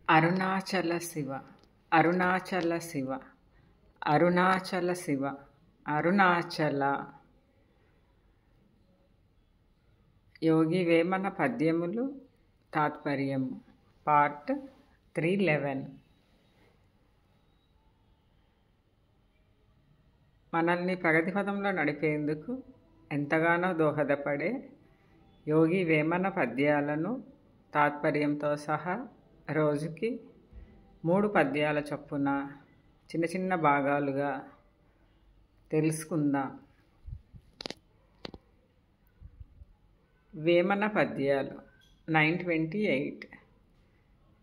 అరుణాచల శివ అరుణాచల శివ అరుణాచల శివ అరుణాచల. యోగి వేమన పద్యములు తాత్పర్యము పార్ట్ 311. మనల్ని ప్రగతి పదంలో నడిపేందుకు ఎంతగానో దోహదపడే యోగి వేమన పద్యాలను తాత్పర్యంతో సహా రోజుకి 3 పద్యాల చొప్పున చిన్న చిన్న భాగాలుగా తెలుసుకుందాం. వేమన పద్యాలు 928.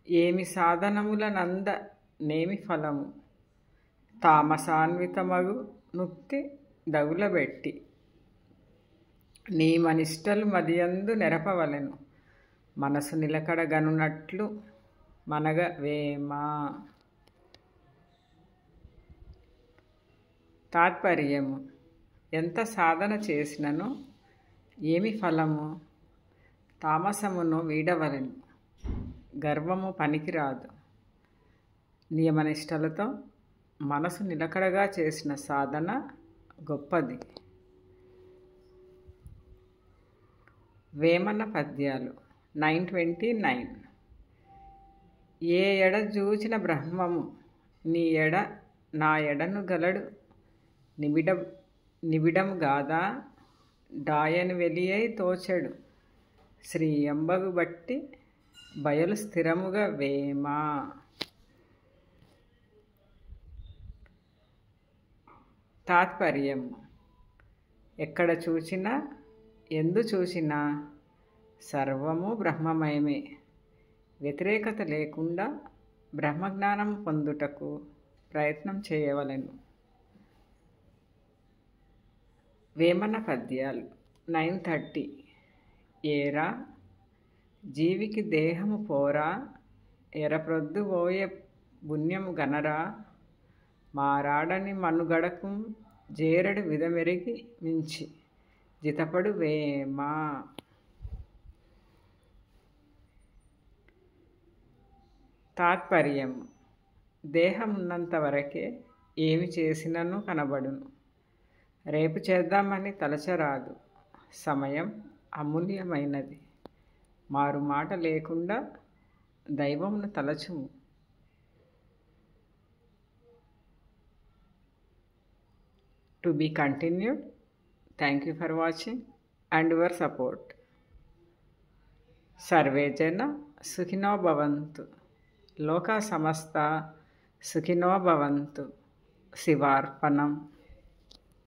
ఏమి సాధనములనంద నేమి ఫలము, తామసాన్వితమగు నుక్తి దగులబెట్టి, నీ మనిష్టలు మదియందు నెరపవలెను, మనసు నిలకడగనున్నట్లు మనగ వేమా. తాత్పర్యము: ఎంత సాధన చేసినను ఏమి ఫలము, తామసమును వీడవలెను, గర్వము పనికిరాదు. నియమనిష్టలతో మనసు నిలకడగా చేసిన సాధన గొప్పది. వేమన పద్యాలు 929. ఏ ఎడ జూచిన బ్రహ్మము నీ ఎడ నా ఎడను గలడు, నిబిడము గాదా డాయను వెలియై తోచెడు, శ్రీ ఎంబగు బట్టి బయలు స్థిరముగా వేమా. తాత్పర్యము: ఎక్కడ చూచినా ఎందు చూసినా సర్వము బ్రహ్మమయమే. వ్యతిరేకత లేకుండా బ్రహ్మజ్ఞానం పొందుటకు ప్రయత్నం చేయవలెను. వేమన పద్యాలు 930. ఏరా జీవికి దేహము పోరా, ఎరప్రొద్దు పోయే పుణ్యము గనరా, మారాడని మనుగడకు జేరడు విధమెరిగి మించి జితపడు వేమా. తాత్పర్యము: దేహమున్నంత వరకే ఏమి చేసినను కనబడును, రేపు చేద్దామని తలచరాదు. సమయం అమూల్యమైనది. మారు మాట లేకుండా దైవమును తలచుము. To be continued. Thank you for watching and your support. Sarve jana sukhino bhavantu. Loka samasta sukhino bhavantu. Sivarpanam.